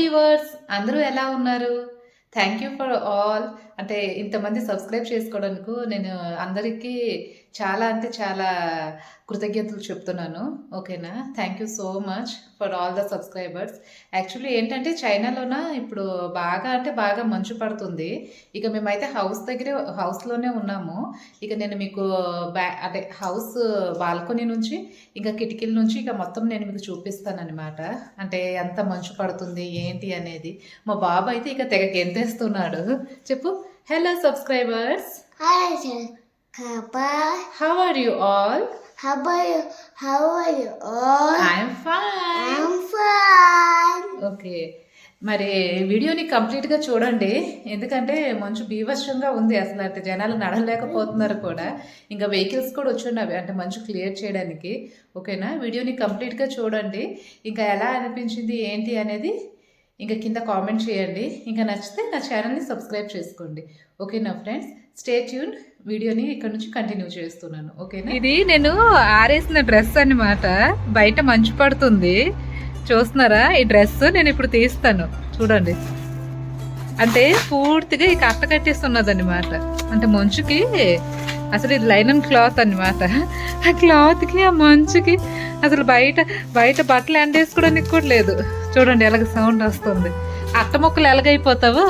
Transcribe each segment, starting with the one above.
Viewers, అందరూ ఎలా ఉన్నారు? Thank you for all. అంటే ఇంతమంది సబ్స్క్రైబ్ చేసుకోవడానికి నేను అందరికీ చాలా అంటే చాలా కృతజ్ఞతలు చెప్తున్నాను. ఓకేనా? Thank you so much for all the subscribers. Actually ఏంటంటే చైనాలోన ఇప్పుడు బాగా అంటే బాగా మంచు పడుతుంది. ఇక మేమైతే హౌస్లోనే ఉన్నాము. ఇక నేను మీకు అంటే హౌస్ బాల్కనీ నుంచి ఇంకా కిటికీల నుంచి ఇక మొత్తం నేను మీకు చూపిస్తానన్నమాట. అంటే ఎంత మంచు పడుతుంది ఏంటి అనేది. మా బాబు అయితే ఇక తెగ గెంతేస్తున్నాడు. చెప్పు. Hello subscribers. How are you all? How are you all? I'm fine. I'm fine. Okay, మరి వీడియోని కంప్లీట్గా చూడండి. ఎందుకంటే మంచు బీభత్సంగా ఉంది. అసలు అంటే జనాలు నడలేకపోతున్నారు కూడా. ఇంకా వెహికల్స్ కూడా వచ్చున్నవి అంటే మంచు క్లియర్ చేయడానికి. ఓకేనా? వీడియోని కంప్లీట్గా చూడండి. ఇంకా ఎలా అనిపించింది ఏంటి అనేది ఇంకా కింద కామెంట్ చేయండి. ఇంకా నచ్చితే నా ఛానల్ని సబ్స్క్రైబ్ చేసుకోండి. ఓకేనా ఫ్రెండ్స్? Stay tune. వీడియోని ఇక్కడ నుంచి కంటిన్యూ చేస్తున్నాను. ఓకేనా? ఇది నేను ఆరేసిన డ్రెస్ అన్నమాట. బయట మంచు పడుతుంది, చూస్తున్నారా? ఈ డ్రెస్ నేను ఇప్పుడు తీస్తాను చూడండి. అంటే పూర్తిగా ఈ కట్ట కట్టేస్తున్నది అనమాట. అంటే మంచుకి అసలు ఇది లైనన్ క్లాత్ అనమాట. ఆ క్లాత్కి ఆ మంచుకి అసలు బయట బట్టలు ఎండేసుకోవడానికి కూడా లేదు. చూడండి ఎలాగ సౌండ్ వస్తుంది. అట్ట మొక్కలు ఎలాగైపోతావో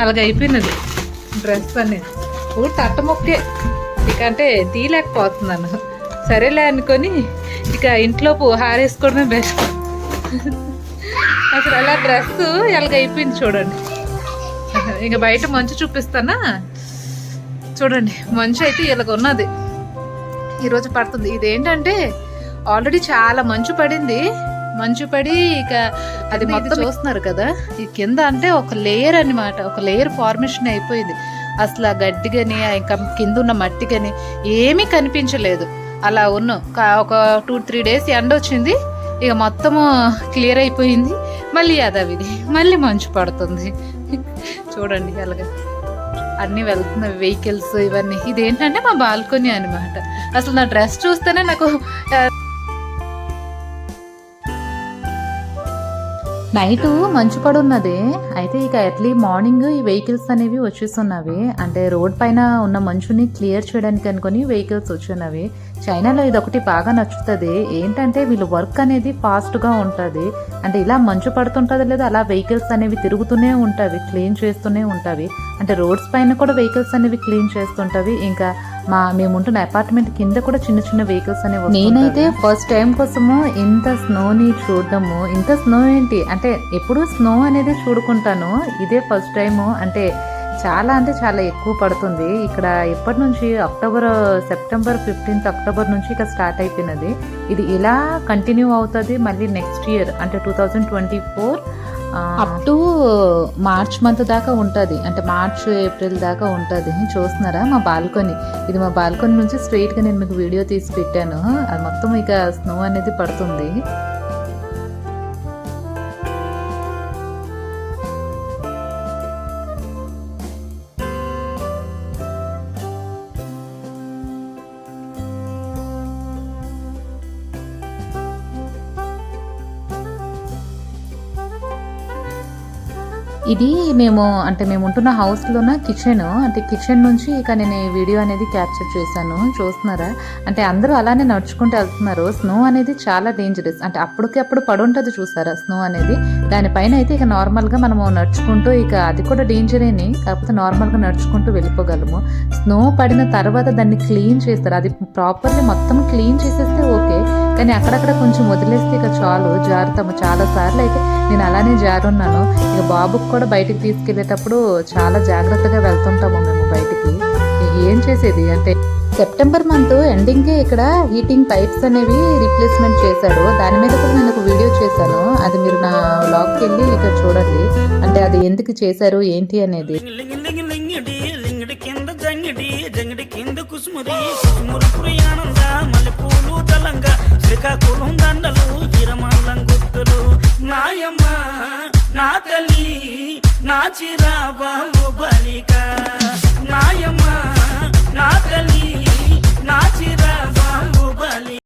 అలాగైపోయినది డ్రెస్ అనేది. పూర్తి అట్ట మొక్కే. ఇక అంటే తీయలేకపోతున్నాను. సరేలే అనుకొని ఇక ఇంట్లోపు హారేసుకోవడమే బెస్ట్. అసలు అలా డ్రెస్ ఎలాగైపోయింది చూడండి. ఇక బయట మంచు చూపిస్తానా చూడండి. మంచు అయితే ఇలాగ ఉన్నది. ఈరోజు పడుతుంది. ఇదేంటంటే ఆల్రెడీ చాలా మంచు పడింది. మంచు పడి ఇక అది మొత్తం చూస్తున్నారు కదా. ఈ కింద అంటే ఒక లేయర్ అన్నమాట. ఒక లేయర్ ఫార్మేషన్ అయిపోయింది. అసలు ఆ గడ్డి కానీ ఇంకా కింద ఉన్న మట్టి కానీ ఏమీ కనిపించలేదు. అలా ఉన్నాం. ఒక 2-3 డేస్ ఎండ వచ్చింది. ఇక మొత్తము క్లియర్ అయిపోయింది. మళ్ళీ యథావిధి మళ్ళీ మంచు పడుతుంది. చూడండి అలాగే అన్నీ వెళ్తున్నాయి వెహికల్స్ ఇవన్నీ. ఇదేంటంటే మా బాల్కనీ అనమాట. అసలు నా డ్రెస్ చూస్తేనే నాకు నైట్ మంచు పడున్నది. అయితే ఇక ఎర్లీ మార్నింగ్ ఈ వెహికల్స్ అనేవి వచ్చేస్తున్నవి. అంటే రోడ్ పైన ఉన్న మంచుని క్లియర్ చేయడానికి అనుకుని వెహికల్స్ వచ్చున్నవి. చైనాలో ఇది ఒకటి బాగా నచ్చుతుంది. ఏంటంటే వీళ్ళు వర్క్ అనేది ఫాస్ట్గా ఉంటుంది. అంటే ఇలా మంచు పడుతుంటుంది లేదా అలా వెహికల్స్ అనేవి తిరుగుతూనే ఉంటాయి, క్లీన్ చేస్తూనే ఉంటాయి. అంటే రోడ్స్ పైన కూడా వెహికల్స్ అనేవి క్లీన్ చేస్తుంటావి. ఇంకా మేము ఉంటున్న అపార్ట్మెంట్ కింద కూడా చిన్న చిన్న వెహికల్స్ అనేవి. నేనైతే ఫస్ట్ టైం కోసము ఇంత స్నోని చూడడము. ఇంత స్నో ఏంటి అంటే ఎప్పుడు స్నో అనేది చూడుకుంటాను. ఇదే ఫస్ట్ టైము. అంటే చాలా ఎక్కువ పడుతుంది ఇక్కడ. ఎప్పటి నుంచి సెప్టెంబర్ 15 అక్టోబర్ నుంచి ఇక స్టార్ట్ అయిపోయినది. ఇది ఇలా కంటిన్యూ అవుతుంది మళ్ళీ నెక్స్ట్ ఇయర్ అంటే 2024 అప్ టు మార్చ్ మంత్ దాకా ఉంటుంది. అంటే మార్చ్ ఏప్రిల్ దాకా ఉంటుంది. చూస్తున్నారా మా బాల్కనీ. ఇది మా బాల్కనీ నుంచి స్ట్రైట్గా నేను మీకు వీడియో తీసి పెట్టాను. అది మొత్తం ఇక స్నో అనేది పడుతుంది. ఇది మేము ఉంటున్న హౌస్లోన కిచెన్. అంటే కిచెన్ నుంచి ఇక నేను ఈ వీడియో అనేది క్యాప్చర్ చేశాను. చూస్తున్నారా? అంటే అందరూ అలానే నడుచుకుంటూ వెళ్తున్నారు. స్నో అనేది చాలా డేంజరస్. అంటే అప్పటికప్పుడు పడుంటుంది చూసారా స్నో అనేది. దానిపైన అయితే ఇక నార్మల్గా మనము నడుచుకుంటూ ఇక అది కూడా డేంజరేని. కాకపోతే నార్మల్గా నడుచుకుంటూ వెళ్ళిపోగలము. స్నో పడిన తర్వాత దాన్ని క్లీన్ చేస్తారు. అది ప్రాపర్లీ మొత్తం క్లీన్ చేసేస్తే ఓకే. కానీ అక్కడక్కడ కొంచెం వదిలేస్తే ఇక చాలు జారుతాము. చాలా సార్లు అయితే నేను అలానే జారున్నాను. ఇక బాబుకు కూడా బయటికి తీసుకెళ్లేటప్పుడు చాలా జాగ్రత్తగా వెళ్తుంటాము మేము బయటికి. ఏం చేసేది అంటే సెప్టెంబర్ మంత్ ఎండింగ్కే ఇక్కడ హీటింగ్ పైప్స్ అనేవి రీప్లేస్మెంట్ చేశాడు. దాని మీద కూడా నేను ఒక వీడియో చేశాను. అది మీరు నా వ్లాగ్కి వెళ్ళి ఇక చూడండి. అంటే అది ఎందుకు చేశారు ఏంటి అనేది. శ్రీకాకుళం దండలు గిరమల్లం గుర్తులు నాయమ్మ నా తల్లి నా చిరాబాబు బలిక నాయమ్మ నా తల్లి నా చిరాబాబు బలి.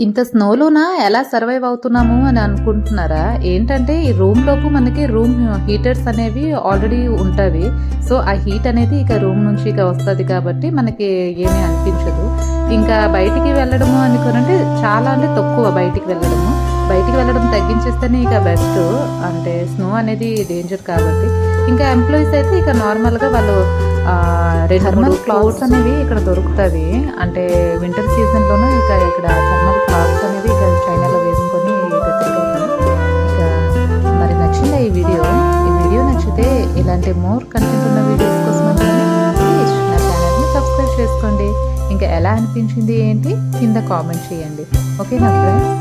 ఇంత స్నోలోనా ఎలా సర్వైవ్ అవుతున్నాము అని అనుకుంటున్నారా? ఏంటంటే ఈ రూమ్లోపు మనకి రూమ్ హీటర్స్ అనేవి ఆల్రెడీ ఉంటవి. సో ఆ హీట్ అనేది ఇక రూమ్ నుంచి ఇక వస్తుంది కాబట్టి మనకి ఏమీ అనిపించదు. ఇంకా బయటికి వెళ్ళడము అనుకునంటే చాలా అంటే తక్కువ బయటికి వెళ్ళడము. బయటికి వెళ్ళడం తగ్గించేస్తేనే ఇక బెస్ట్. అంటే స్నో అనేది డేంజర్ కాబట్టి. ఇంకా ఎంప్లాయీస్ అయితే ఇక నార్మల్గా వాళ్ళు 2-3 క్లాత్స్ అనేవి ఇక్కడ దొరుకుతాయి. అంటే వింటర్ సీజన్లోనూ ఇక ఇక్కడ థర్మల్ క్లాత్స్ అనేవి ఇక చైనాలో వేసుకొని ఇక తిరుగుతారు. ఇక మరి నచ్చిందా ఈ వీడియో? ఈ వీడియో నచ్చితే ఇలాంటి మోర్ కంటెంట్ ఉన్న వీడియోస్ కోసం ప్లీజ్ నా ఛానల్ని సబ్స్క్రైబ్ చేసుకోండి. ఇంకా ఎలా అనిపించింది ఏంటి కింద కామెంట్ చేయండి. ఓకేనా ఫ్రెండ్స్?